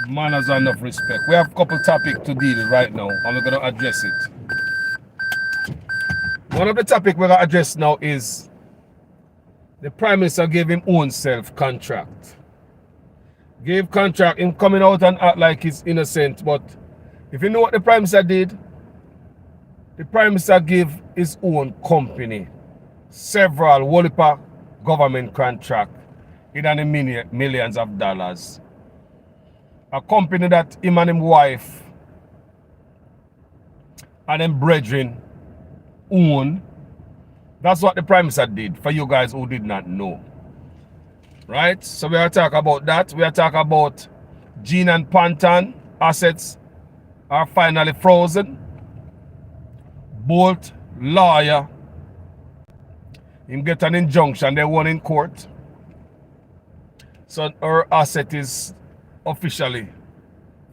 Manners and enough respect. We have a couple topics to deal with right now, and we're going to address it. One of the topics we're going to address now is the Prime Minister gave him own self contract. Gave contract, him coming out and act like he's innocent, but if you know what the Prime Minister did, the Prime Minister gave his own company several Wolipa government contract in the millions of dollars. A company that him and his wife and them brethren own. That's what the Prime Minister did, for you guys who did not know. Right? So we are talking about that. We are talking about Jean and Panton assets are finally frozen. Bolt lawyer, him get an injunction, they won in court. So her asset is officially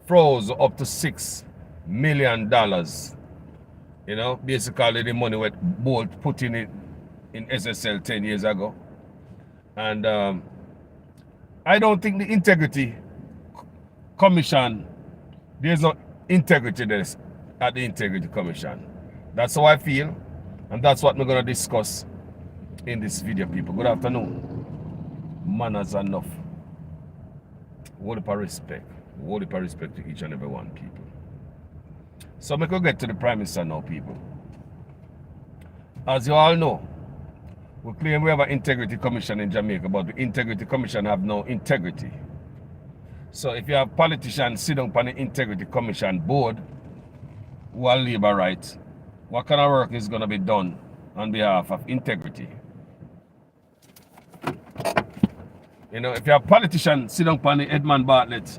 froze up to $6 million. You know, basically the money what Bolt put in it in SSL 10 years ago. And I don't think the integrity commission, there's no integrity there at the integrity commission. That's how I feel, and that's what we're going to discuss in this video, people. Good afternoon. Manners enough. Whole heap of respect. Whole heap of respect to each and every one, people. So we could get to the Prime Minister now, people. As you all know, we claim we have an integrity commission in Jamaica, but the integrity commission have no integrity. So if you have politicians sit down on the integrity commission board who are labor rights, what kind of work is going to be done on behalf of integrity? You know, if you have politicians sit down on the Edmund Bartlett,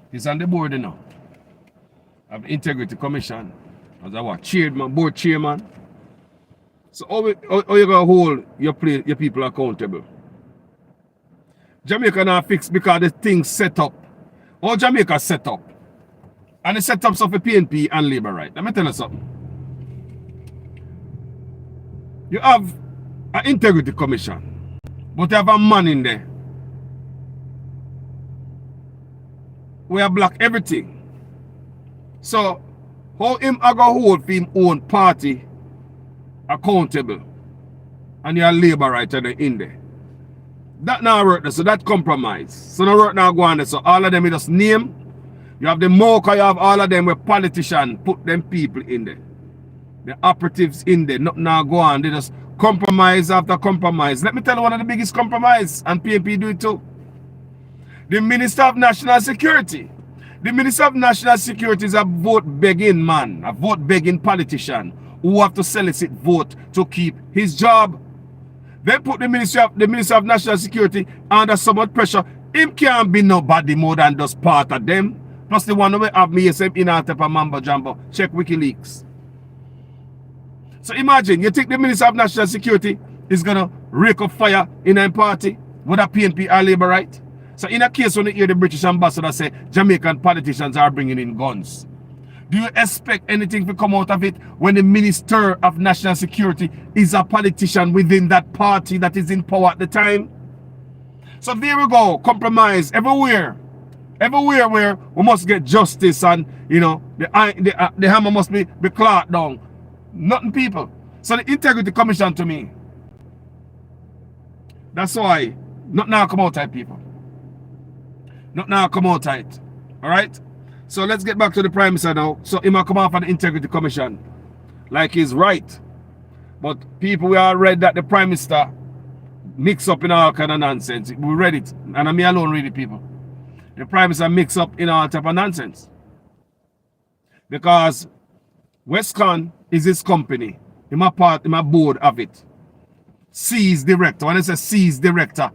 he's on the board, you know, of the Integrity Commission, as a what, chairman, board chairman. So how you going to hold your people accountable? Jamaica not fixed because the things set up. All Jamaica set up. And the setups of the PNP and labor right. Let me tell you something. You have an integrity commission, but you have a man in there. We have blocked everything. So, how him I go hold for him own party accountable and your labor right in there? That now work there, so that compromise. So now work now go on there. So all of them you just name. You have the mocha, you have all of them where politicians put them people in there. The operatives in there, nothing now go on. They just compromise after compromise. Let me tell you one of the biggest compromise, and PNP do it too. The Minister of National Security. The Minister of National Security is a vote begging man, a vote begging politician who have to solicit vote to keep his job. They put the Minister of National Security under so much pressure. Him can't be nobody more than just part of them. Plus the one who have me in a type of mambo jumbo. Check WikiLeaks. So imagine, you think the Minister of National Security is going to rake up fire in a party with a PNP or labor right? So in a case when you hear the British ambassador say Jamaican politicians are bringing in guns, do you expect anything to come out of it when the Minister of National Security is a politician within that party that is in power at the time? So there we go, compromise everywhere. Everywhere where we must get justice and, you know, the hammer must be clapped down. Nothing, people. So the Integrity Commission to me, that's why not now come out tight, people. Not now come out tight. Alright? So let's get back to the Prime Minister now. So he might come off of the Integrity Commission like he's right. But people, we all read that the Prime Minister mix up in all kind of nonsense. We read it. And me alone read it, people. The Prime Minister mix up in all type of nonsense. Because Westcon is his company. I'm a board of it. C's director. When I say C's director,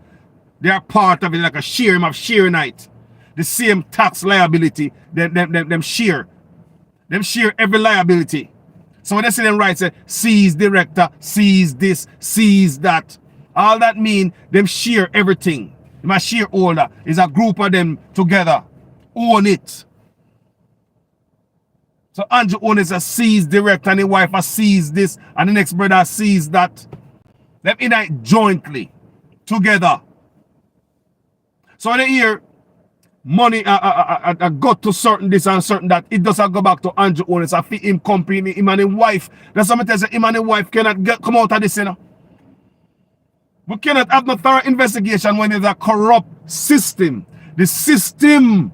they are part of it like a share. Him of share night. The same tax liability. Them share. Them share every liability. So when they say them right, say C's director, C's this, C's that. All that mean them share everything. My shareholder is a group of them together. Own it. So Andrew owns a C's director and the wife a C's this and the next brother sees that. Them in it jointly. Together. So when they hear money got to certain this and certain that, it doesn't go back to Andrew Holness. I feel him company, him and his wife. That's what I say, him and his wife cannot come out of this, you know. We cannot have no thorough investigation when there's a corrupt system. The system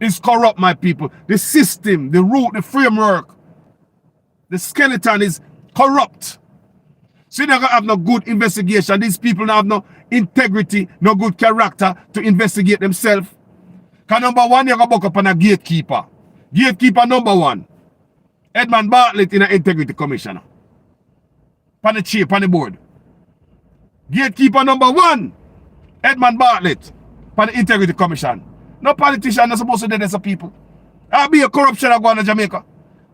is corrupt, my people. The system, the root, the framework, the skeleton is corrupt. So you're not going to have no good investigation. These people don't have no integrity, no good character to investigate themselves. Because number one, you're going to buck up on a gatekeeper. Gatekeeper number one. Edmund Bartlett in an integrity commissioner. On the chair, on the board. Gatekeeper number one. Edmund Bartlett. On the integrity commission. No politician not supposed to do this to people. I'll be a corruption going to Jamaica.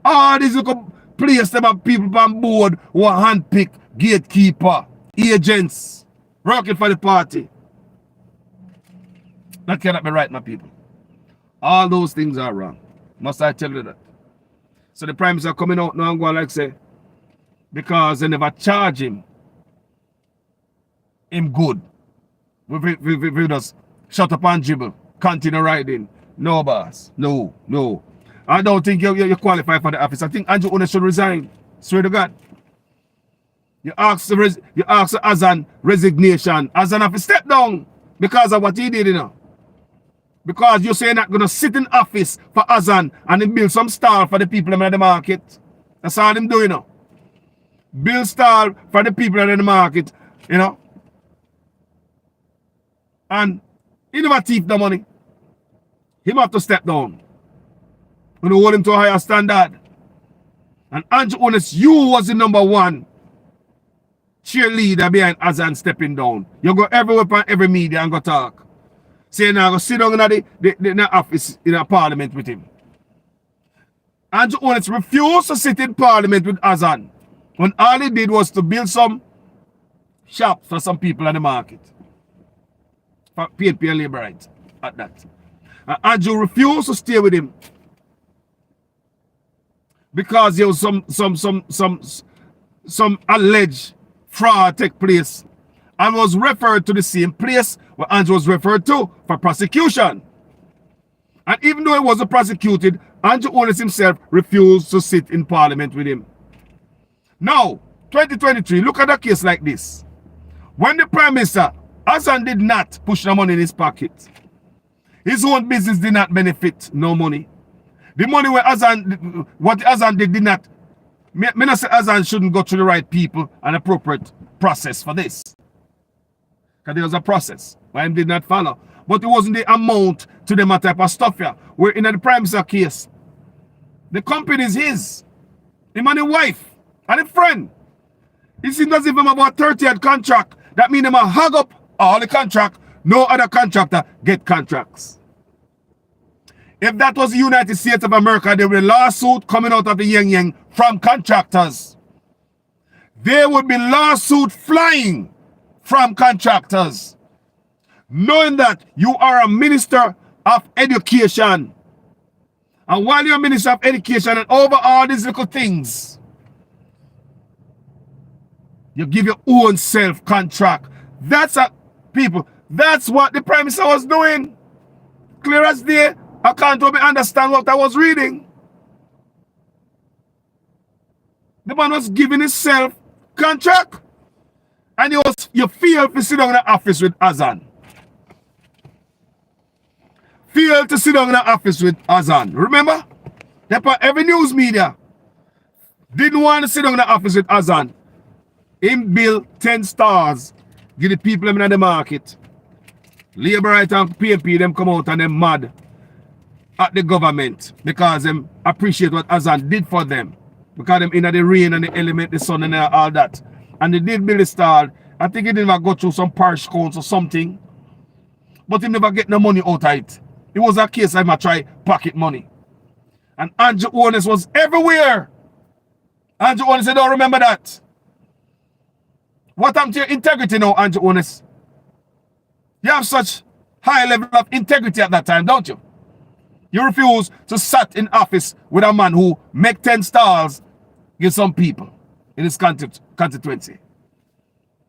All these little place them have people on board who are handpicked, gatekeeper, agents, working for the party. That cannot be right, my people. All those things are wrong. Must I tell you that? So the Prime Minister coming out now and going like say, because they never charge him good. We just shut up and dribble, continue riding. No, boss. No. I don't think you qualify for the office. I think Andrew Holness should resign. Swear to God. You ask Azan resignation. Azan have to step down because of what he did, you know. Because you say you're not going to sit in office for Azan and then build some stall for the people in the market. That's all them doing, you know. Build stall for the people in the market, you know. And he never thief the money. He have to step down. And hold him to a higher standard. And Andrew Holness, you was the number one cheerleader behind Azan stepping down. You go everywhere on every media and go talk. Say now go sit down in the office in a parliament with him. Andrew Holness refused to sit in parliament with Azan when all he did was to build some shops for some people in the market. For PNP and Labour rights at that. And Andrew refused to stay with him because there was some alleged fraud take place and was referred to the same place where Andrew was referred to for prosecution. And even though he wasn't prosecuted, Andrew Holness himself refused to sit in parliament with him. Now, 2023, look at a case like this. When the Prime Minister, Azan did not push the money in his pocket. His own business did not benefit, no money. The money where what Azan did not, me not say Azan shouldn't go through the right people and appropriate process for this. Because there was a process why he did not follow. But it wasn't the amount to them type of stuff here. Where in the Prime Minister case, the company is his. Him and his wife and his friend. It seems as if him about 30th contract. That means him a hug up all the contract. No other contractor get contracts. If that was the United States of America, there would be a lawsuit coming out of the yang from contractors. There would be lawsuit flying from contractors. Knowing that you are a minister of education. And while you're a minister of education and over all these little things, you give your own self contract. That's what the Prime Minister was doing. Clear as day. I can't even understand what I was reading. The man was giving himself contract. And you failed to sit down in the office with Azan. Failed to sit down in the office with Azan. Remember? Every news media didn't want to sit down in the office with Azan. Him build 10 stars. Give the people in the market. Labour right and PNP them come out and them mad at the government because them appreciate what Azan did for them. Because them in the rain and the element, the sun and all that. And they did build a star. I think he didn't go through some parish counts or something. But he never get no money out of it. It was a case of him try pocket money. And Andrew Holness was everywhere. Andrew Holness said, don't remember that. What happened to your integrity now, Andrew Holness? You have such high level of integrity at that time, don't you? You refuse to sit in office with a man who make 10 stars give some people in his constituency.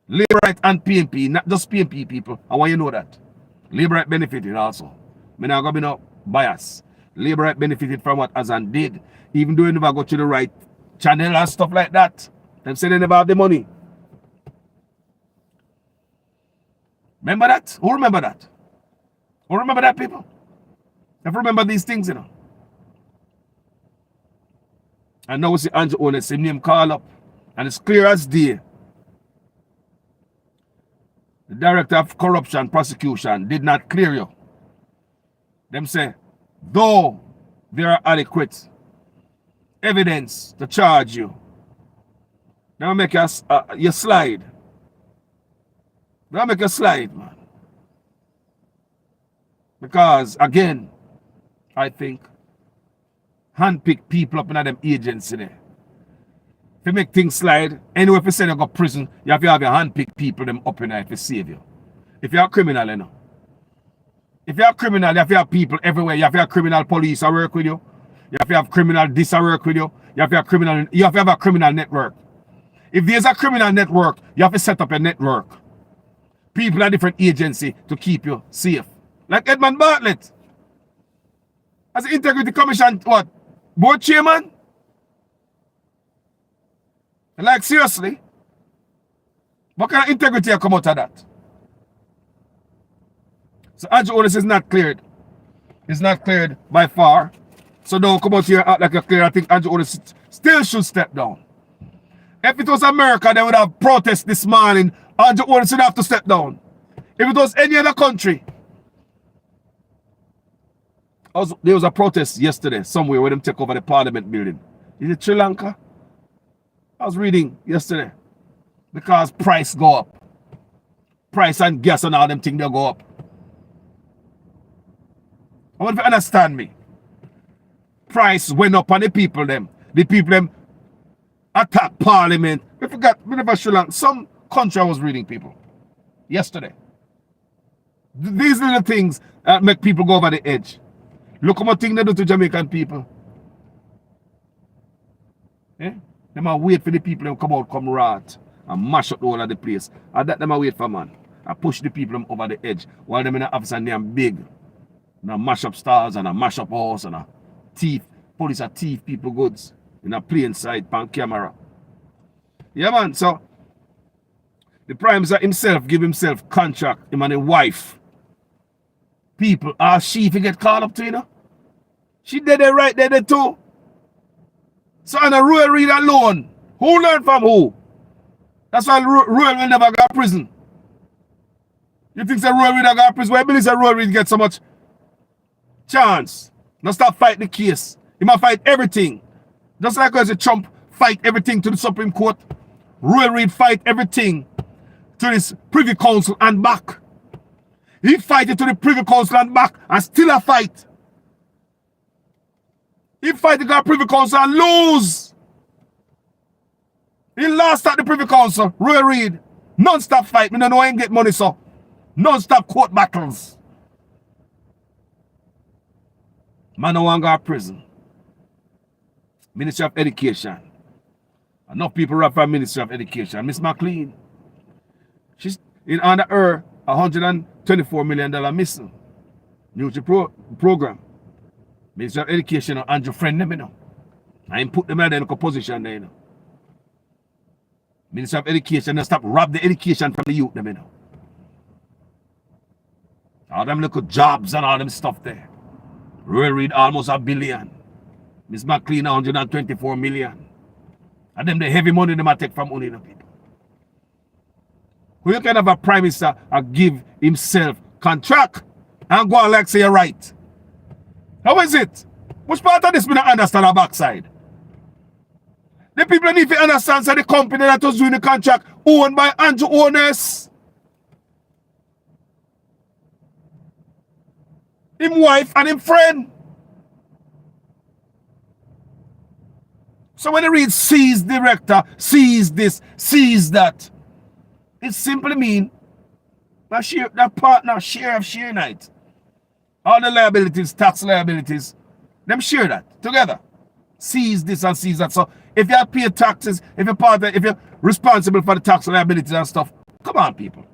Labour right and PNP, not just PNP people. I want you to know that. Labour right benefited also. Me not gonna be no bias. Labor right benefited from what Azan did, even though he never go to the right channel and stuff like that. Them say they never have the money. Remember that? Who remember that? Who remember that, people? If remember these things, you know. And now we see Andrew Owen, his name call up, and it's clear as day. The Director of Corruption Prosecution did not clear you. Them say, though there are adequate evidence to charge you, now make you slide. Now make you slide, man. Because, again, I think, handpick people up in them agency there. If you make things slide, anyway, if you send you go to prison, you have to have your handpick people them up in there to save you. If you're a criminal, you know. If you're a criminal, you have to have people everywhere. You have to have criminal police that work with you. You have to have criminal this that work with you. You have to have a criminal network. If there's a criminal network, you have to set up a network. People at different agency to keep you safe. Like Edmund Bartlett. As the Integrity Commission, what? Board chairman? Like, seriously? What kind of integrity come out of that? So Andrew Otis is not cleared. It's not cleared by far. So don't come out here and act like you're clear. I think Andrew Otis still should step down. If it was America, they would have protests this morning. Andrew Otis would have to step down. If it was any other country. There was a protest yesterday somewhere where them take over the parliament building. Is it Sri Lanka? I was reading yesterday. Because price go up. Price and gas and all them things, they go up. I want you to understand me. Price went up on the people them. The people them attack parliament. I forgot, whenever Sri Lanka, some country I was reading, people. Yesterday. These are the things that make people go over the edge. Look at what thing they do to Jamaican people. Eh? They might wait for the people to come out, come rot, and mash up the whole of the place. And that they might wait for, man. And push the people over the edge. While them in the office and they are big. And a mash up stars and a mash up house and a thief. Police are thief people goods. In a plain sight, pan camera. Yeah, man. So, the Prime Minister himself give himself contract, him and his wife. People, she if you get called up to, you know? She did it right there too. So on a Royal Reed alone, who learned from who? That's why Royal will never go to prison. You think the Royal Reed will go to prison? Why believe the Royal Reed get so much chance? Now stop fighting the case. He must fight everything. Just like as a Trump fight everything to the Supreme Court, Royal Reed fight everything to this Privy Council and back. He fight it to the Privy Council and back and still a fight. He fight the Privy Council and lose. He lost at the Privy Council, Royal Reed. Non-stop fight. Me don't know why he get money, so. Non-stop court battles. Man no one go to prison. Ministry of Education. Enough people rap for Ministry of Education. Miss McLean. She's in under her $124 million missing. New program. Ministry of Education and Andrew Friend them, you know. I ain't put them in a position there, you know. Ministry of Education, they stop rob the education from the youth them, you know. All them little jobs and all them stuff there. Royal Reed almost $1 billion. Miss McLean 124 million. And them the heavy money they might take from only, you know, people. Who you can have a prime minister give himself contract and go on like say you're right? How is it? Which part of this we don't understand our backside? The people need to understand that the company that was doing the contract owned by Andrew owners. Him wife and him friend. So when they read sees director, sees this, sees that, it simply means that partner share of share night. All the liabilities, tax liabilities, them share that together. Sees this and sees that. So if you have paid taxes, if you're responsible for the tax liabilities and stuff, come on, people.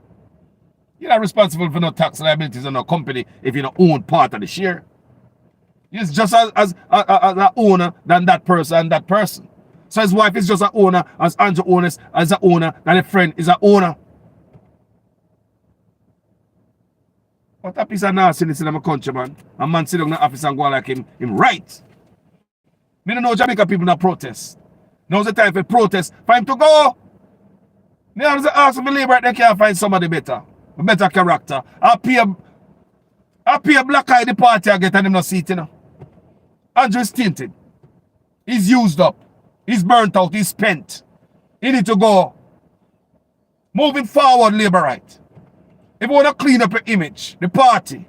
You're not responsible for no tax liabilities on no company if you don't own part of the share. He's just as an owner than that person and that person. So his wife is just an owner, as Andrew owns as an owner, and a friend is an owner. What a piece of nastiness in my country, man. A man sit down in the office and go like him right. Me don't know Jamaica people not protest. Now's the time for protest. For him to go. Me have to ask for labor, they can't find somebody better. A better character. I pay a black eye the party I get and him no seat, you know. Andrew is tinted. He's used up. He's burnt out. He's spent. He need to go. Moving forward, labor right. If you want to clean up your image, the party,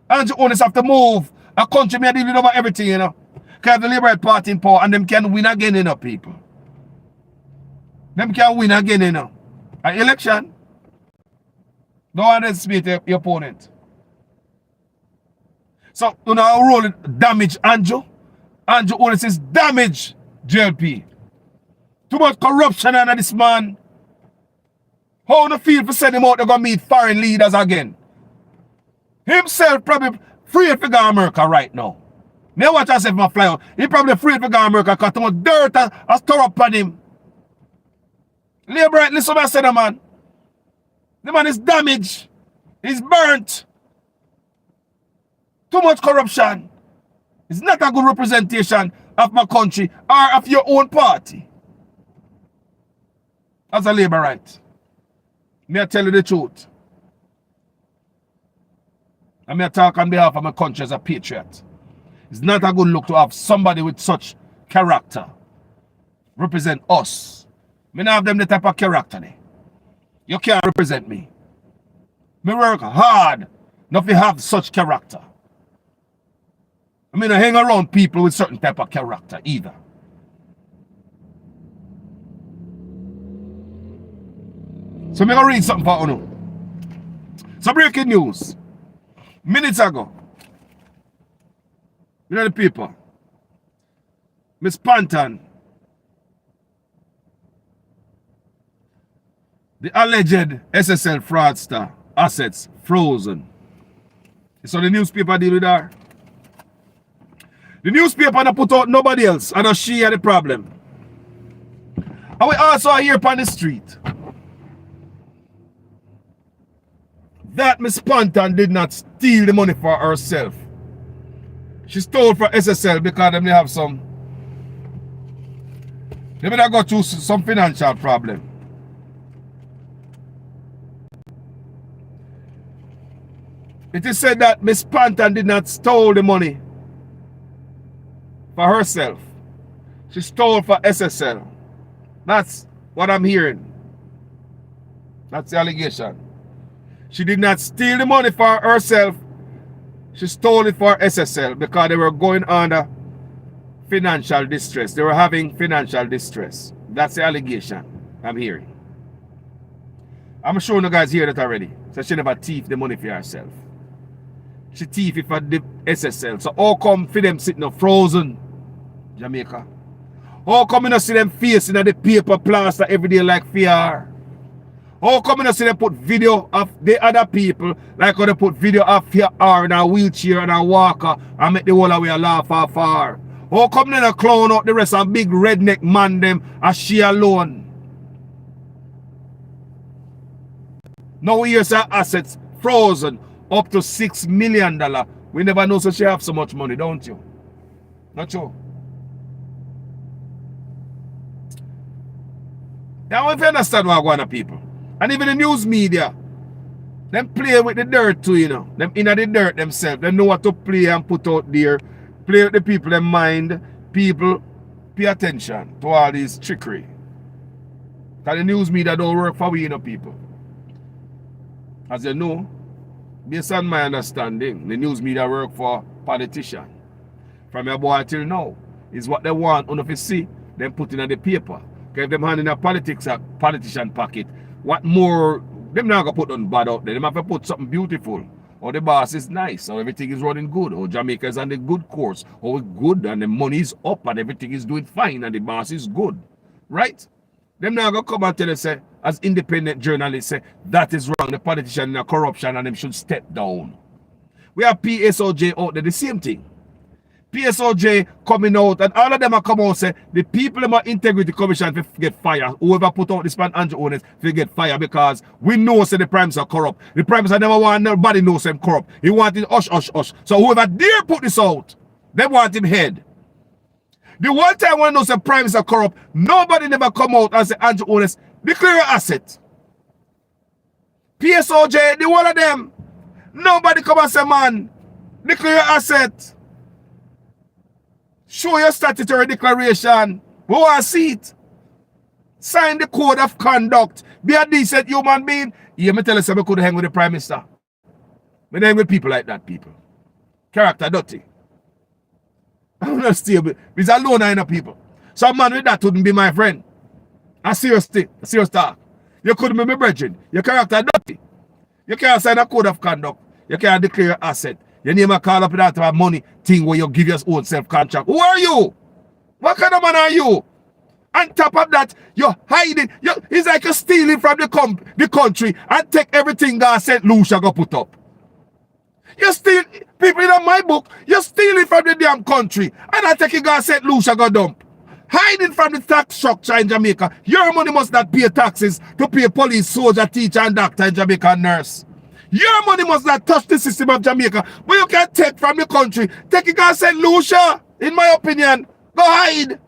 Andrew owners have to move. A country may deal with over everything, you know. Because the Labour Party in power and them can win again, you know, people. Them can win again, you know. An election, don't underestimate your opponent. So, you know, our role damage Andrew. Andrew only says damage JLP. Too much corruption under this man. How do you feel for sending him out to go meet foreign leaders again? Himself probably afraid to go to America right now. Me watch myself my fly out. He probably afraid to go to America because too much dirt has tore up on him. Labor right, listen to what I said, man. The man is damaged. He's burnt. Too much corruption. It's not a good representation of my country or of your own party. As a labor right. May I tell you the truth? I may talk on behalf of my country as a patriot. It's not a good look to have somebody with such character represent us. Me not have them the type of character there. You can't represent me. Me work hard not to have such character. I mean, I hang around people with certain type of character either. So I'm going to read something for you. So breaking news. Minutes ago, you know the paper. Miss Panton, the alleged SSL fraudster, assets frozen. So the newspaper deal with her. The newspaper not put out nobody else, and she had the problem. And we also are here upon the street that Miss Panton did not steal the money for herself. She stole for SSL because they have some. They may have got through some financial problem. It is said that Miss Panton did not steal the money for herself. She stole for SSL. That's what I'm hearing. That's the allegation. She did not steal the money for herself. She stole it for SSL because they were going under financial distress. They were having financial distress. That's the allegation I'm hearing. I'm sure you guys hear that already. So she never thief the money for herself. She thief it for the SSL. So how come for them sitting frozen, Jamaica? How come you not see them facing the paper plaster every day like fear? How come you not see them put video of the other people like how they put video of fear in a wheelchair and a walker and make the whole of we laugh off far? How come they not clown out the rest of big redneck man them as she alone? Now here's her assets frozen up to $6 million. We never know so she have so much money, don't you? Not true. Now if you understand what going on, people, and even the news media, them play with the dirt too, you know. Them in the dirt themselves. They know what to play and put out there. Play with the people in mind. People pay attention to all this trickery. Because the news media don't work for we, you know, people. As you know, based on my understanding, the news media work for politicians. From your boy till now, is what they want on to see, them put in the paper. Because if them hand in a politician pocket, what more, them not going to put on bad out there. Them have to put something beautiful. Or the boss is nice, or everything is running good, or Jamaica is on the good course, or it's good and the money is up and everything is doing fine and the boss is good. Right? Them now go come and tell us, say, as independent journalists, say, that is wrong. The politician in a corruption and them should step down. We have PSOJ out there, the same thing. PSOJ coming out, and all of them are come out say the people in my integrity commission will get fired. Whoever put out this Panton owners will get fired because we know say the primes are corrupt. The primes are never want nobody knows them corrupt. He wanted hush, hush, hush. So whoever dare put this out, they want him head. The one time when those primes are corrupt, nobody never come out and say Andrew owners declare your asset. PSOJ, the one of them, nobody come and say man, declare your asset. Show your statutory declaration. We want to see it. Sign the code of conduct. Be a decent human being. Yeah, me tell you something, I could hang with the Prime Minister. I hang with people like that, people. Character dirty. I'm not stable. He's alone in the people. Some man with that wouldn't be my friend. A serious thing. A serious talk. You couldn't be my brethren. Your character dirty. You can't sign a code of conduct. You can't declare your asset. Your name a call up that about money thing where you give your own self-contract. Who are you? What kind of man are you? On top of that, you're hiding. It's like you're stealing from the country and take everything God sent Lucia go put up. You steal people in my book, you're stealing from the damn country. And I take it God sent Lucia go dump. Hiding from the tax structure in Jamaica. Your money must not pay taxes to pay police, soldier, teacher, and doctor in Jamaica and nurse. Your money must not touch the system of Jamaica, but you can take from the country. Take it, God said, Lucia, in my opinion, go hide.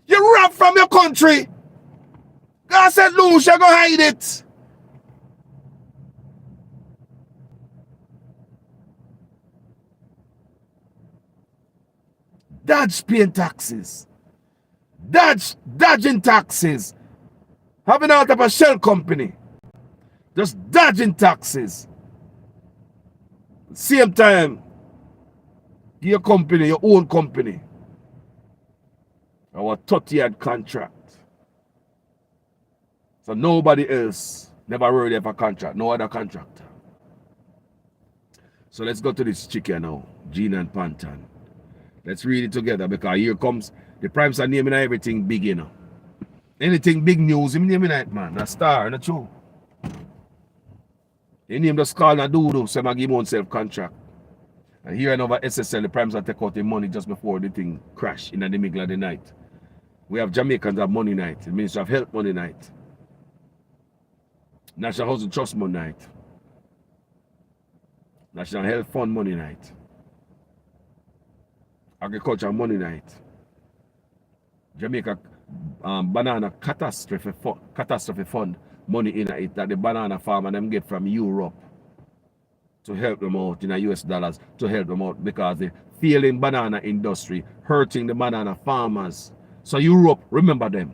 You rob from your country. God said, Lucia, go hide it. Dodge paying taxes. Dodging taxes. Having out of a shell company. Just dodging taxes. Same time, your company, your own company, our 30-year contract. So nobody else never really have a contract, no other contractor. So let's go to this chick here now, Gina and Panton. Let's read it together because here comes, the primes are naming everything big, you know. Anything big news, him naming it, man. A star, not true. He name just call and do so I give him one self-contract. And here and over SSL, the primes are take out the money just before the thing crash in the middle of the night. We have Jamaicans have money night, the Ministry of Health money night. National Housing Trust money night. National Health Fund money night. Agriculture money night. Jamaica banana catastrophe fund money in it that the banana farmer them get from Europe to help them out in US dollars to help them out because the failing banana industry hurting the banana farmers. So Europe, remember them.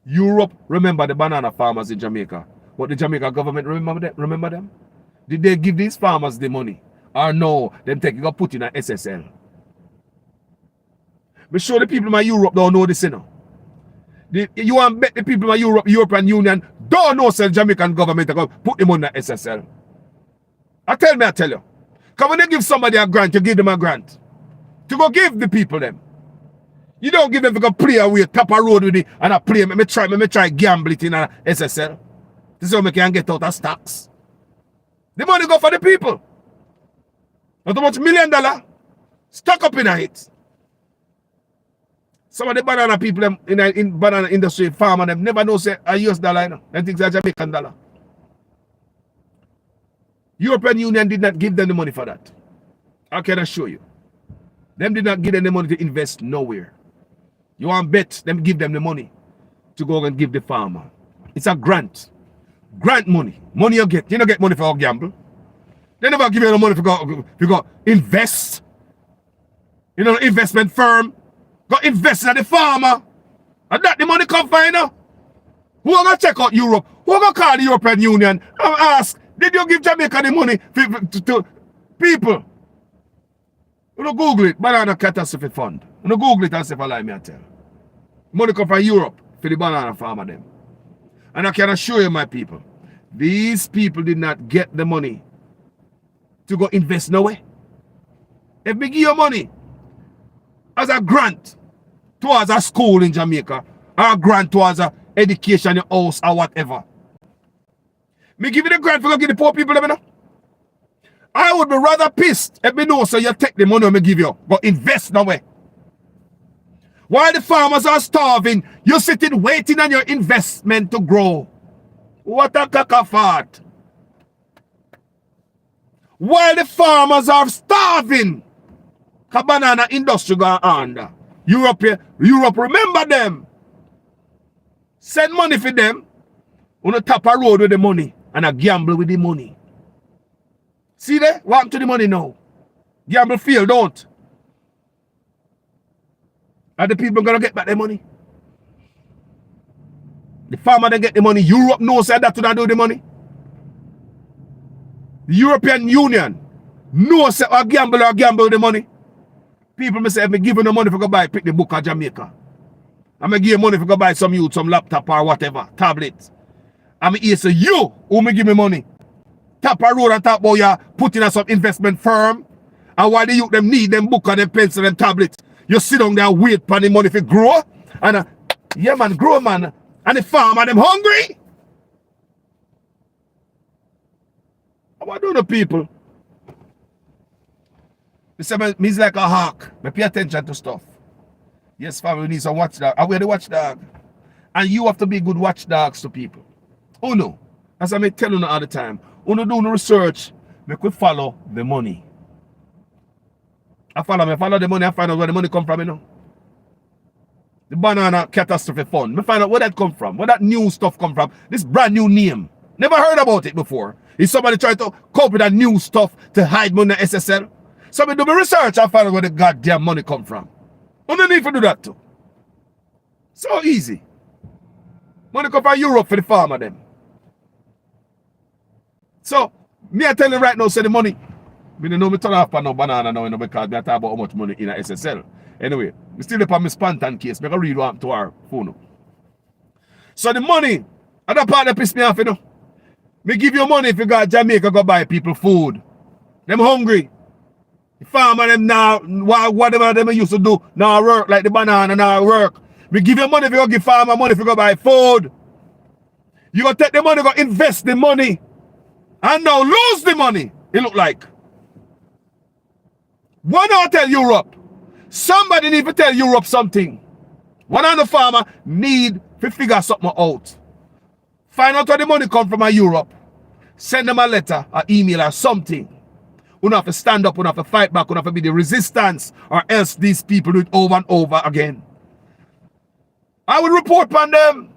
Europe, remember the banana farmers in Jamaica. But the Jamaica government remember them? Did they give these farmers the money? Or no, them take it up put in a SSL. But sure the people in my Europe don't know this, you know. You want to bet the people in European Union don't know the Jamaican government are going to put them on the SSL. I tell you. Because when they give somebody a grant, you give them a grant. To go give the people them. You don't give them to go play away, tap a road with it, and I play, me try gamble it in a SSL. This is how I can get out of stocks. The money go for the people. Not how much $1 million. Stock up in it. Some of the banana people in banana industry, farmer, them never know say a US dollar, you know. Them think it's a Jamaican dollar. European Union did not give them the money for that. I can assure you. Them did not give them the money to invest nowhere. You want to bet, them give them the money to go and give the farmer. It's a grant. Grant money. Money you get. You don't get money for a gamble. They never give you the money to go invest. You know, investment firm. Go invest in the farmer. And that the money come from, you know. Who are going to check out Europe? Who are going to call the European Union and ask, did you give Jamaica the money to people? You know, Google it, Banana Catastrophe Fund. You know, Google it and say, for me, I tell. Money come from Europe for the banana farmer them. And I can assure you, my people, these people did not get the money to go invest nowhere. If we give you money as a grant, towards a school in Jamaica, or a grant towards a education in your house or whatever. Me give you the grant for give the poor people them, you know? I would be rather pissed if me know so you take the money me give you, but invest no way. While the farmers are starving, you're sitting waiting on your investment to grow. What a cackafart. While the farmers are starving, the banana industry going on. Europe, remember them. Send money for them. On the top of road with the money and a gamble with the money. See there? What happened to the money now? Gamble fail, don't. Are the people gonna get back their money? The farmer they get the money. Europe knows that to not do the money. The European Union knows that a gamble with the money. People may say, if I give you the money for go buy, pick the book of Jamaica. I'm going to give you money for go buy some youth, some laptop or whatever, tablet. I'm going to say, you who may give me money. Tap a road and talk about you putting in some investment firm. And while the youth them need them book and them pencil and tablet, you sit down there and wait for the money to grow. And yeah man, grow man. And the farmer them hungry. What do the people? They say, me's like a hawk. I pay attention to stuff. Yes, family needs some watchdog. I wear the watchdog. And you have to be good watchdogs to people. Oh no. As I may tell you all the time. Uno do no research. Make we follow the money. I follow the money. I find out where the money come from, you know. The banana catastrophe fund. Me find out where that come from. Where that new stuff come from. This brand new name. Never heard about it before. Is somebody trying to cope with that new stuff to hide money in SSL? So me do my research and find out where the goddamn money come from. You don't need to do that too. So easy. Money come from Europe for the farmer them. So, me I tell you right now, say the money. Me don't know me turn off on no banana now, you know, because me I talk about how much money in a SSL. Anyway, we still up on my Panton case. Me can read what to our phone. So the money, other part that piss me off, you know. Me give you money if you got Jamaica go buy people food. Them hungry. The farmer them now, whatever them used to do, now work like the banana now work. Me give you money if you go give farmer money if you go buy food. You go take the money, go invest the money. And now lose the money, it look like. Why not tell Europe? Somebody need to tell Europe something. One of the farmer need to figure something out. Find out where the money come from Europe. Send them a letter, an email or something. You have to stand up, you have to fight back, you have to be the resistance, or else these people do it over and over again. I will report on them.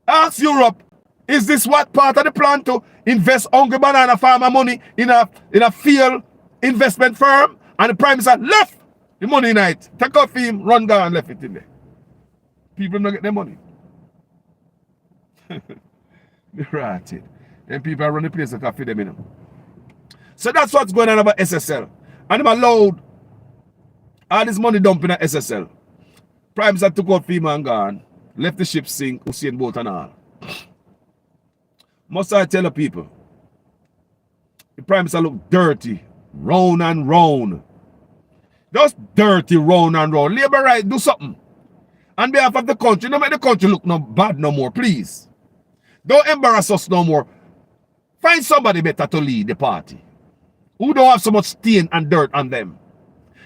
Ask Europe, is this what part of the plan to invest hungry banana farmer money in a field investment firm? And the Prime Minister left the money in it. Take off him, run down and left it in there. People don't get their money. They're ratted. Then people run the place and feed them in. So that's what's going on about SSL. And them allowed all this money dumping at SSL. Prime Minister took out FEMA and gone. Left the ship sink, Usain Bolt and all. Must I tell the people? The Prime Minister look dirty. Round and round. Just dirty round and round. Labour right, do something. On behalf of the country, don't make the country look no bad no more, please. Don't embarrass us no more. Find somebody better to lead the party. Who don't have so much stain and dirt on them.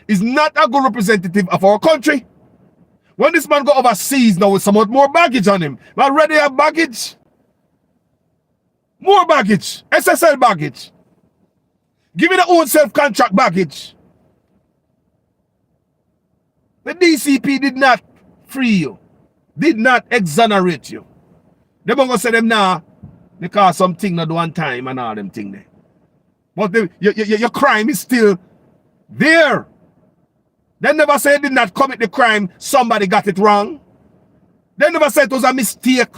Is not a good representative of our country. When this man go overseas now with somewhat more baggage on him, we already have baggage. More baggage. SSL baggage. Give me the own self-contract baggage. The DCP did not free you. Did not exonerate you. They going to say them now, because something not do one time and all them thing there. But your crime is still there. They never say did not commit the crime, somebody got it wrong. They never said it was a mistake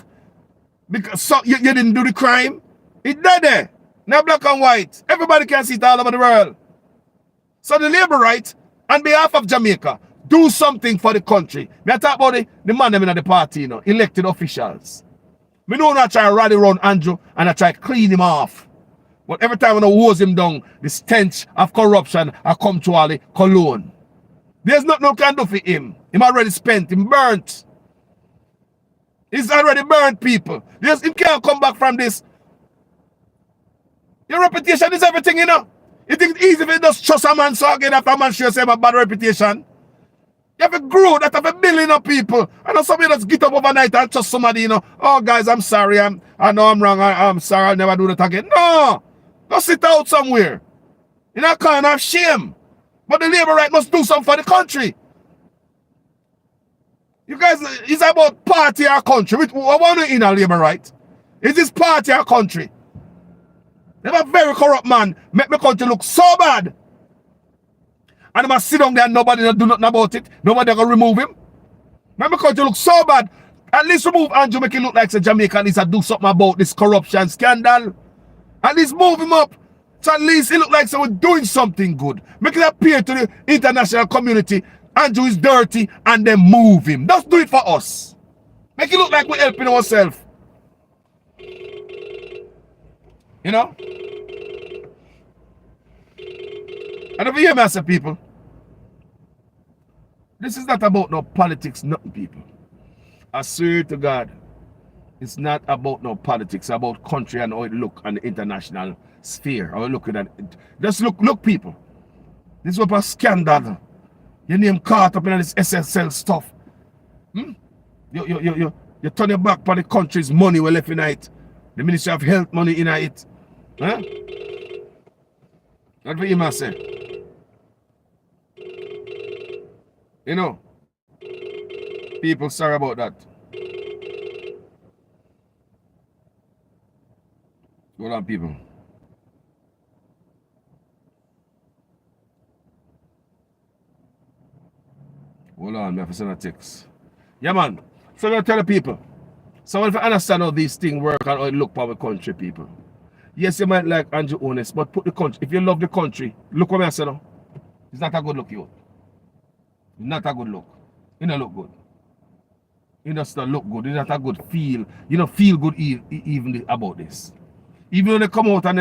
because you didn't do the crime. It's dead there. Now black and white. Everybody can see it all over the world. So the labor right, on behalf of Jamaica, do something for the country. Me I talk about the man them in the party, you know, elected officials. Me know I try to rally around Andrew and I try to clean him off. But every time when I hose him down, the stench of corruption I come to all the cologne. There's nothing no can do for him. Him already spent, him burnt. He's already burnt, people. Yes, him can't come back from this. Your reputation is everything, you know. You think it's easy if you just trust a man so again after a man shows him a bad reputation? You have to grow that have a billion of people. I know somebody just get up overnight and trust somebody, you know. Oh, guys, I'm sorry. I know I'm wrong. I'm sorry. I'll never do that again. No. Go sit out somewhere. You know, kind of shame. But the labor right must do something for the country. You guys, it's about party or country. What want to in a labor right? Is this party or country? They have a very corrupt man. Make my country look so bad. And I'm going to sit down there and nobody do nothing about it. Nobody going to remove him. Make my country look so bad. At least remove Andrew, make it look like Jamaica needs to do something about this corruption scandal. At least move him up. So at least it look like someone doing something good. Make it appear to the international community Andrew is dirty and then move him. Just do it for us. Make it look like we're helping ourselves. You know? And if you hear me, I say, people, this is not about no politics, nothing, people. I swear to God, it's not about no politics, it's about country and how it look on the international sphere. How it look at it. Just look, people. This was a scandal. Your name caught up in this SSL stuff. You turn your back for the country's money we left in it. The Ministry of Health money in it. Huh? That's what you must say. You know, people, sorry about that. Hold on, people. Hold on, I have to send a text. Yeah, man. So I'm going to tell the people. So if you understand how these things work and how it look for the country, people. Yes, you might like Andrew Honest, but put the country. If you love the country, look what I say now. It's not a good look, you. It's not a good look. It don't look good. It does not look good. It's not a good feel. You don't feel good even about this. Even when they come out and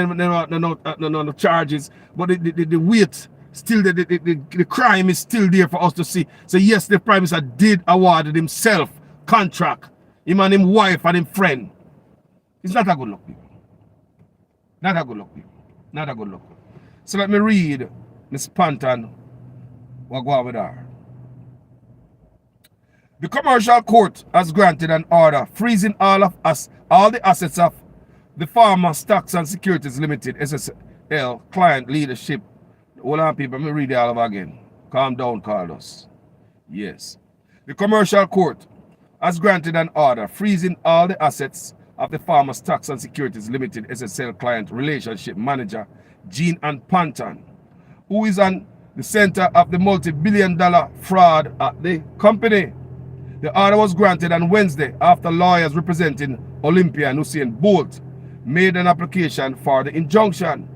no charges, but the weight, still the crime is still there for us to see. So yes, the Prime Minister did award himself contract. Him and his wife and his friend. It's not a good look, people. Not a good look, people. Not a good look. So let me read Miss Panton. What go on with her. The commercial court has granted an order freezing all the assets of the Farmer Stocks and Securities Limited SSL client leadership. Hold on, people. Let me read it all over again. Calm down, Carlos. Yes. The commercial court has granted an order freezing all the assets of the Farmer Stocks and Securities Limited SSL client relationship manager Jean and Panton, who is on the center of the multi-billion-dollar fraud at the company. The order was granted on Wednesday after lawyers representing Olympian Usain Bolt made an application for the injunction.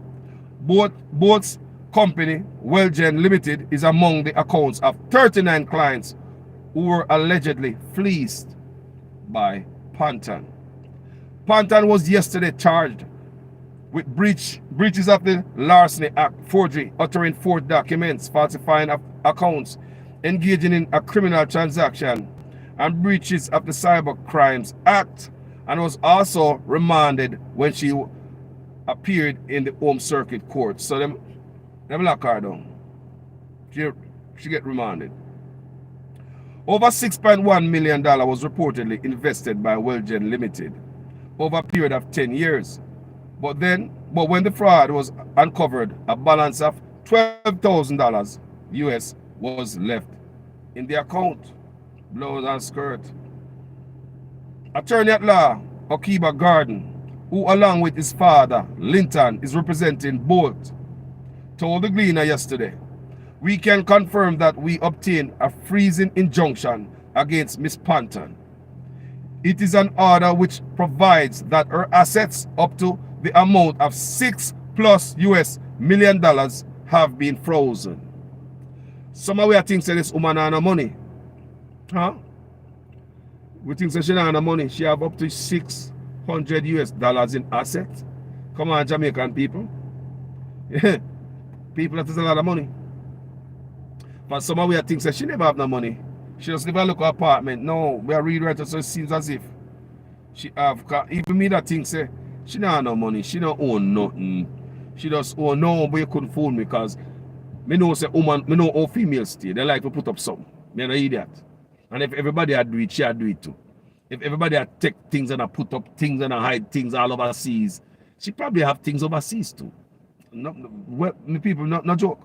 Bolt's company, Wellgen Limited, is among the accounts of 39 clients who were allegedly fleeced by Panton. Panton was yesterday charged with breaches of the Larceny Act, forgery, uttering false documents, falsifying of accounts, engaging in a criminal transaction, and breaches of the Cyber Crimes Act, and was also remanded when she appeared in the Home Circuit Court. So them lock her down. She get remanded. Over $6.1 million was reportedly invested by Wellgen Limited over a period of 10 years. But when the fraud was uncovered, a balance of $12,000 US was left in the account. Blouse and skirt. Attorney at law, Okiba Garden, who along with his father, Linton, is representing Bolt, told the Gleaner yesterday, "We can confirm that we obtained a freezing injunction against Miss Panton. It is an order which provides that her assets up to the amount of $6+ US million have been frozen." Some of we think say this woman has no money. Huh? We think so she don't have no money. She have up to $600 US in assets. Come on, Jamaican people. People, that is a lot of money. For some of we think that she never have no money. She just live a local apartment. No, we are read right, so it seems as if she have, even me that think say she don't have no money, she don't own nothing. She just own no, but you couldn't fool me because me know say woman, me know all females stay. They like to put up something. Me no idiot. And if everybody had do it, she had do it too. If everybody had take things and put up things and hide things all overseas, she probably have things overseas too. No, well, me people, not joke.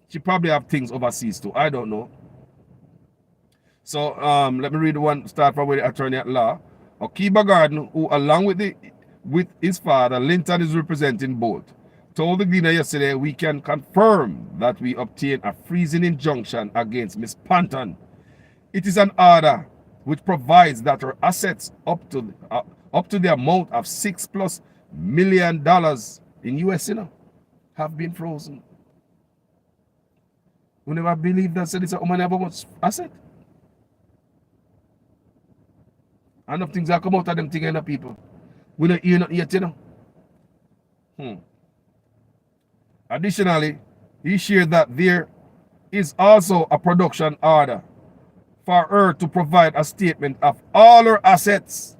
She probably have things overseas too. I don't know. So let me read the one start from with the attorney at law. Okiba Garden, who along with his father, Linton is representing both, told the Gleaner yesterday we can confirm that we obtained a freezing injunction against Miss Panton. It is an order which provides that her assets up to the amount of $6+ million in US, have been frozen. We never believed that said it's a woman have a much asset. Enough things that come out of them things, people. We don't hear nothing yet, Additionally, he shared that there is also a production order for her to provide a statement of all her assets,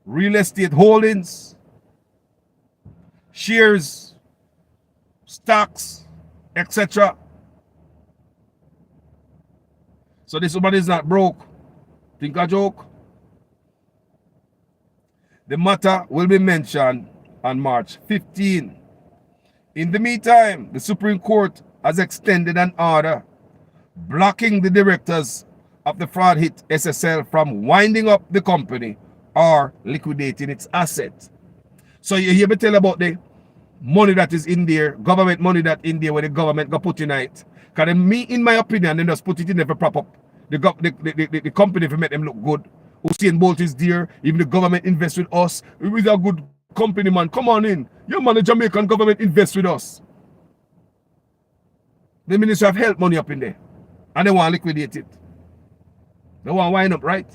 real estate holdings, shares, stocks, etc. So this woman is not broke. Think a joke? The matter will be mentioned on March 15. In the meantime, the Supreme Court has extended an order blocking the directors of the fraud hit SSL from winding up the company or liquidating its assets. So you hear me tell about the money that is in there, government money that in there where the government got put in it. Because me, in my opinion, they just put it in there for prop up the company to make them look good. Usain Bolt is there, even the government invest with us. We're a good company, man. Come on in. Your man, the Jamaican government invest with us. The Ministry of Health money up in there. And they want to liquidate it. They want to wind up, right?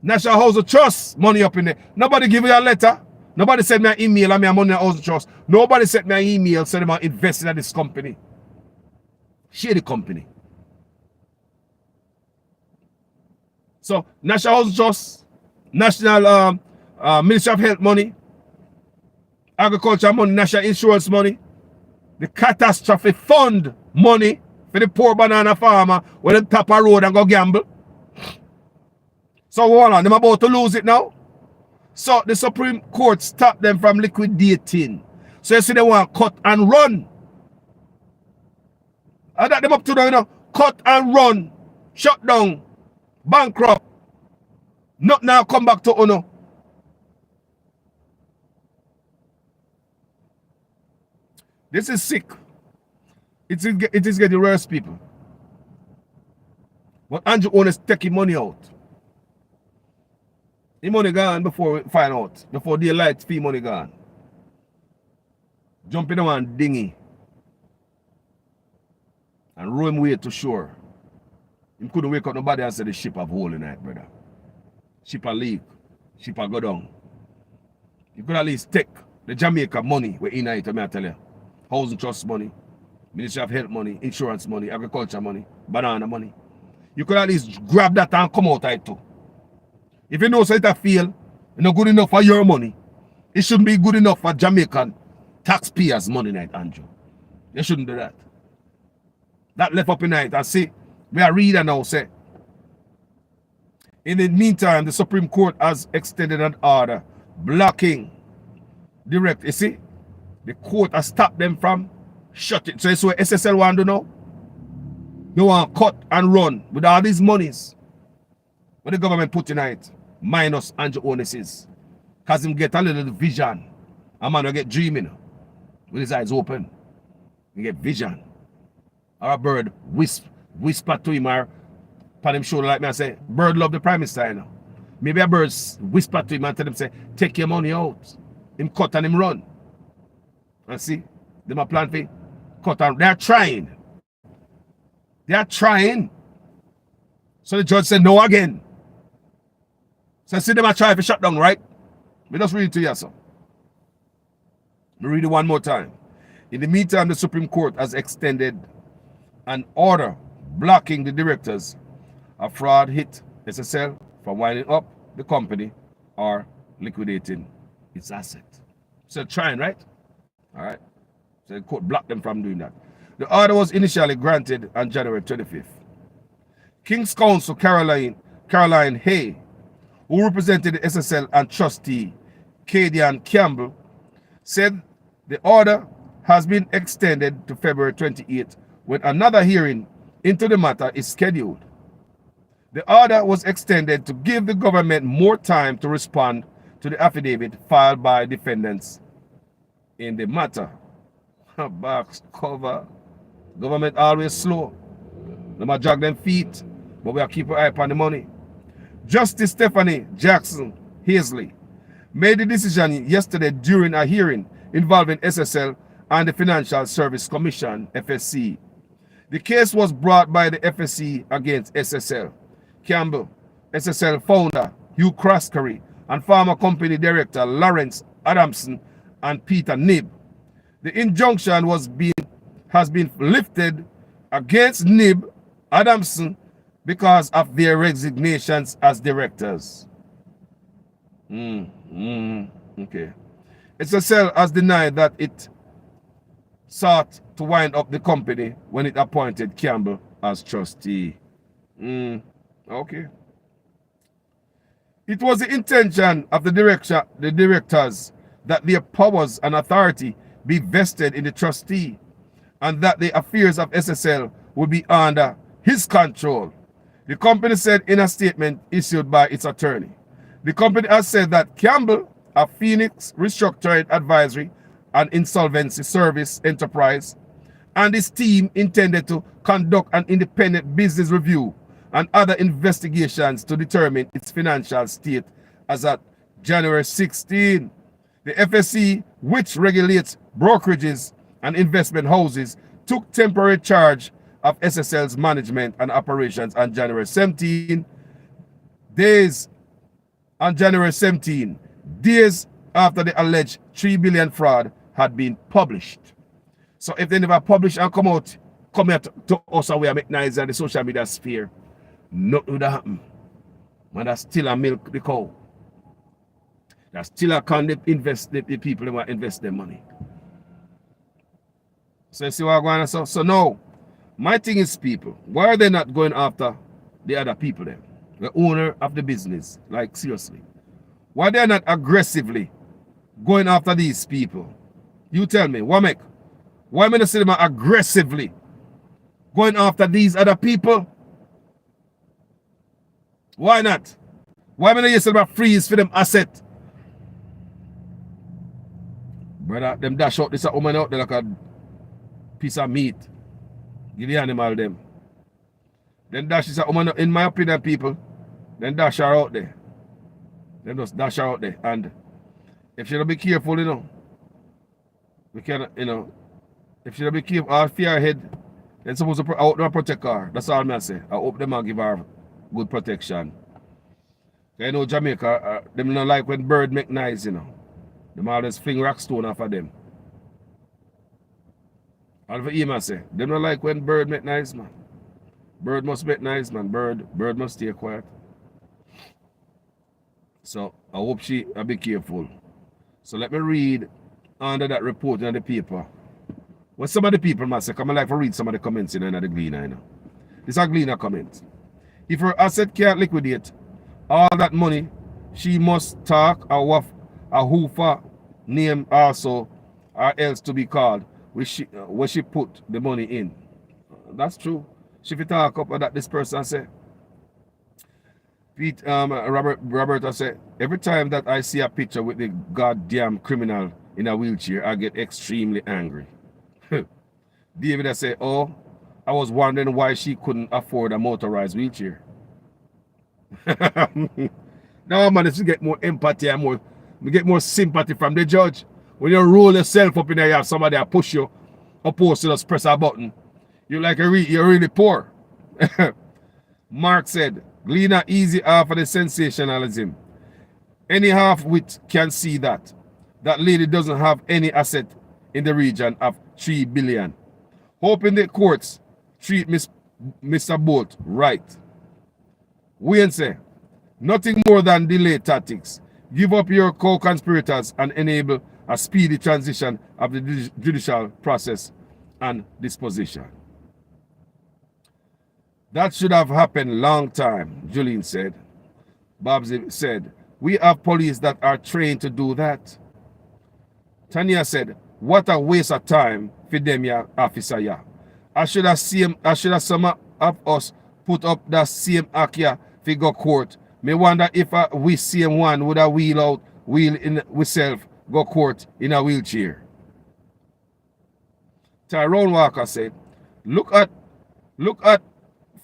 National House of Trust money up in there. Nobody give you a letter. Nobody sent me an email and me a money in House of Trust. Nobody sent me an email saying about investing in this company. Share the company. So, National House of Trust, National Ministry of Health money, agriculture money, national insurance money, the catastrophe fund money for the poor banana farmer when they tap a road and go gamble. So hold on, they're about to lose it now. So the Supreme Court stopped them from liquidating. So you see they want to cut and run. And that them up to now, cut and run, shut down, bankrupt. Not now come back to Uno. This is sick. It is getting worse, people. But Andrew owners taking money out. The money gone before we find out. Before the light fee money gone. Jumping on one dinghy. And row him way to shore. He couldn't wake up nobody and say the ship have hole in it, brother. Ship a leak. Ship a go down. You could at least take the Jamaica money we're in it, I tell you. Housing trust money, Ministry of Health money, insurance money, agriculture money, banana money. You could at least grab that and come out of it too. If you know so it fail, it's not good enough for your money. It shouldn't be good enough for Jamaican taxpayers' money night, Andrew. You shouldn't do that. That left up in night and see, we are reading now say. In the meantime, the Supreme Court has extended an order blocking direct. You see, the court has stopped them from shutting. So it's what SSL want to do now. They want to cut and run with all these monies. What the government put in it, minus Andrew Ones's. Because him get a little vision. A man will get dreaming with his eyes open. He get vision. Or a bird whisper to him or upon him shoulder like me and say, bird love the Prime Minister, you know. Maybe a bird whisper to him and tell him, say, take your money out. Him cut and him run. And see, them a plan for cut and they are trying. They are trying. So the judge said no again. So I see them a try to shut down, right? We just read it to you, so. We read it one more time. In the meantime, the Supreme Court has extended an order blocking the directors of fraud hit SSL from winding up the company or liquidating its asset. So trying, right? All right. So the court blocked them from doing that. The order was initially granted on January 25th. King's Counsel Caroline Hay, who represented the SSL and trustee Cadian Campbell, said the order has been extended to February 28th when another hearing into the matter is scheduled. The order was extended to give the government more time to respond to the affidavit filed by defendants in the matter. Box cover. Government always slow. They might drag them feet, but we are keeping an eye on the money. Justice Stephanie Jackson Hazley made the decision yesterday during a hearing involving SSL and the Financial Service Commission, FSC. The case was brought by the FSC against SSL. Campbell, SSL founder Hugh Croskery, and former company director Lawrence Adamson and Peter Knibb. The injunction has been lifted against Knibb, Adamson, because of their resignations as directors. Okay. SSL has denied that it sought to wind up the company when it appointed Campbell as trustee. Okay. It was the intention of the directors that their powers and authority be vested in the trustee, and that the affairs of SSL would be under his control. The company said in a statement issued by its attorney. The company has said that Campbell, a Phoenix Restructuring Advisory and Insolvency Service enterprise, and his team intended to conduct an independent business review and other investigations to determine its financial state as at January 16. The FSC, which regulates brokerages and investment houses, took temporary charge of SSL's management and operations on January 17, days after the alleged 3 billion fraud had been published. So if they never publish and come out to us and we make noise in the social media sphere, nothing would happen. Man, that's still a milk the cow. That's still a can invest the people who invest their money. So you see what I'm going to say? So now, my thing is, people, why are they not going after the other people then? The owner of the business, like seriously. Why they're not aggressively going after these people? You tell me, what make? Why am I not see them aggressively going after these other people? Why not? Why am I not see them freeze for them asset? Brother, them dash out this woman out there like a piece of meat. Give the animal them. Then dash this woman out, in my opinion, people, then dash her out there. Then just dash her out there. And if she don't be careful, we can, if she don't be careful, I'll fear her head, then supposed to protect her. That's all I say. I hope them and give her good protection. You know, Jamaica, them don't like when bird make noise, Them always fling rock stone off of them. All for him I say, them don't like when bird make noise, man. Bird must make noise, man. Bird must stay quiet. So I hope I'll be careful. So let me read under that report in the paper. What some of the people must say, come and like to read some of the comments in the Gleaner, This is a Gleaner comment. If her asset can't liquidate all that money, she must talk a hoofer name also, or else to be called where she put the money in. That's true. She fi talk up that this person say. Roberta said, every time that I see a picture with the goddamn criminal in a wheelchair, I get extremely angry. David I said, oh, I was wondering why she couldn't afford a motorized wheelchair. Now, man, if you get more empathy and you get more sympathy from the judge. When you roll yourself up in there, you have somebody that push you, opposed to just press a button. You're like you're really poor. Mark said, Gleaner easy off of the sensationalism. Any half-wit can see that. That lady doesn't have any asset in the region of 3 billion. Hoping the courts treat Mr. Bolt right. Wayne say, nothing more than delay tactics. Give up your co-conspirators and enable a speedy transition of the judicial process and disposition. That should have happened long time, Julian said. Babsy said, we have police that are trained to do that. Tanya said, what a waste of time for them, ya officer, ya. I should have some of us put up that same act ya for go court. Me wonder if we same one would have wheel in we self go court in a wheelchair. Tyrone Walker said, look at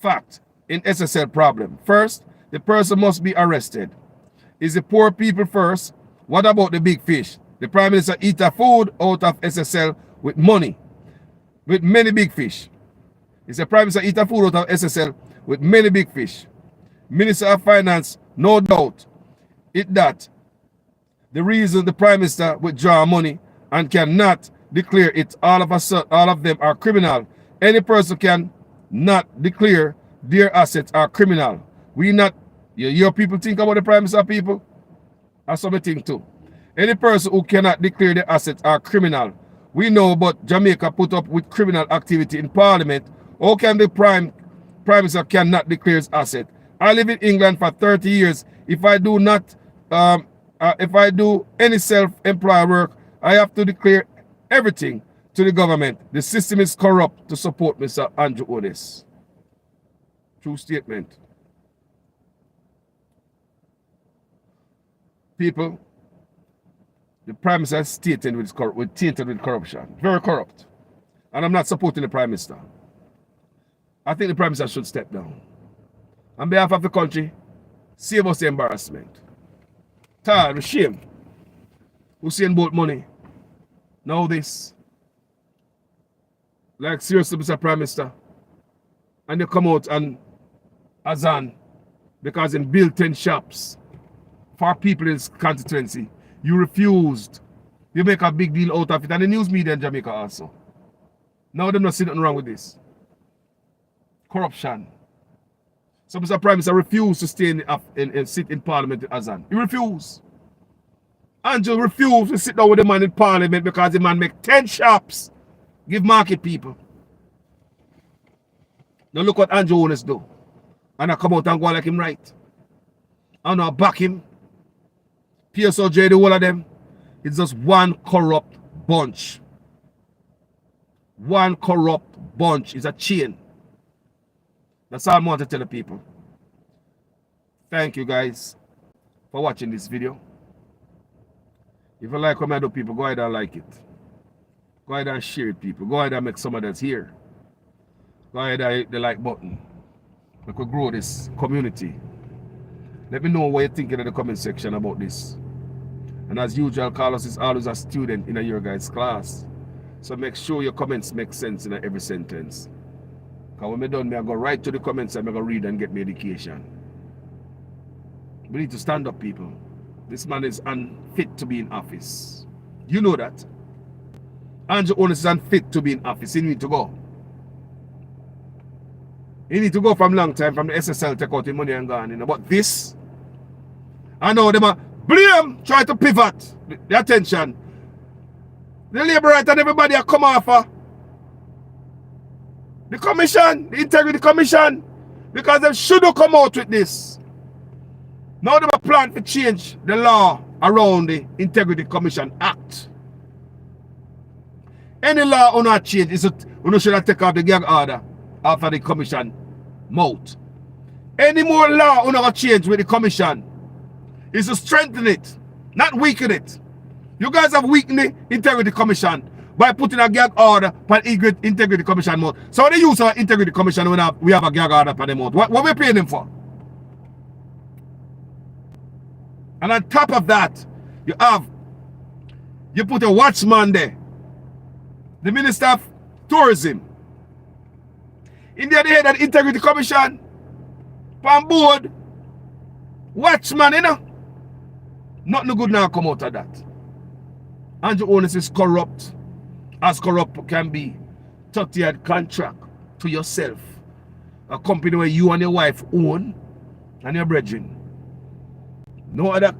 fact in SSL problem. First, the person must be arrested. Is the poor people first? What about the big fish? The Prime Minister eat a food out of SSL with money, with many big fish. Is the Prime Minister eat a food out of SSL with many big fish. Minister of Finance, no doubt, that the reason the Prime Minister withdraw money and cannot declare it, all of them are criminal. Any person can not declare their assets are criminal. Your people think about the Prime Minister people? That's what I think too. Any person who cannot declare their assets are criminal. We know but Jamaica put up with criminal activity in Parliament. How can the Prime Minister cannot declare his asset? I live in England for 30 years. If I do any self-employed work, I have to declare everything to the government. The system is corrupt to support Mr. Andrew Otis. True statement. People, the Prime Minister is tainted with corruption. Very corrupt. And I'm not supporting the Prime Minister. I think the Prime Minister should step down. On behalf of the country, save us the embarrassment. Tired, the shame. Usain Bolt money. Now this. Like seriously, Mr. Prime Minister. And they come out and Azan because in built 10 shops for people in this constituency. You refused. You make a big deal out of it. And the news media in Jamaica also. Now they're not seeing nothing wrong with this. Corruption. So Mr. Prime Minister refused to stay and sit in Parliament with Azan. He refused. Andrew refused to sit down with the man in Parliament because the man make 10 shops. Give market people. Now look what Andrew Otis do. And I come out and go like him right. And I back him. PSOJ, the whole of them. It's just one corrupt bunch. One corrupt bunch is a chain. That's all I want to tell the people. Thank you guys for watching this video. If you like what I do, people, go ahead and like it. Go ahead and share it, people. Go ahead and make some of that's here. Go ahead and hit the like button. We could grow this community. Let me know what you're thinking in the comment section about this. And as usual, Carlos is always a student in your guys' class. So make sure your comments make sense in every sentence. Because when I'm done, I go right to the comments and I go read and get my education. We need to stand up, people. This man is unfit to be in office. You know that. Andrew Otis is unfit to be in office. He need to go. He need to go from long time, from the SSL, take out the money and gone. You know. But this, I know them are blame, try to pivot the attention. The Labour right and everybody are come off. The commission, the Integrity Commission, because they should have come out with this. Now they have a plan to change the law around the Integrity Commission Act. Any law will not change. Is it, we should have taken off the gag order after the commission mouth. Any more law will not change with the commission. Is to strengthen it, not weaken it. You guys have weakened the Integrity Commission by putting a gag order for Integrity Commission mode. So they use our Integrity Commission when we have a gag order for them mode. What are we paying them for? And on top of that, you put a watchman there. The Minister of Tourism. In the head of the Integrity Commission. On board. Watchman, you know. Nothing good now come out of that. Andrew Otis is corrupt. as corrupt can be. 30-year contract to yourself. A company where you and your wife own and your brethren. No other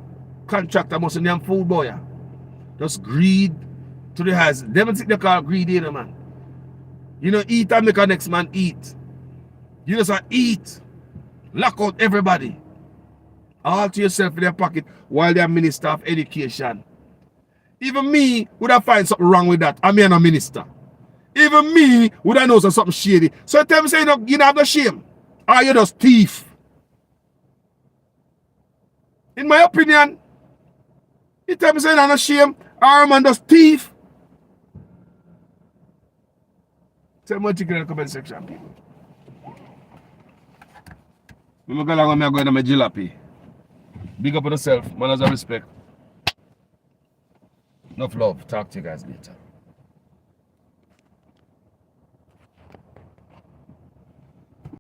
contractor must be a food boy. Just greed to the highest. Them think they call greed, you know, man. You know, eat and make a next man eat. You just eat. Lock out everybody. All to yourself in their pocket while they're minister of education. Even me would have find something wrong with that. I'm a minister. Even me would have know something shady. So tell me, say, you don't have no shame. Or you just thief. In my opinion, you tell me, say, you don't have no shame. Or man just thief. Tell me what you think in the comment section, people. I'm going to go to my jalopy. Big up on yourself. Manners and respect. Enough love. Talk to you guys later.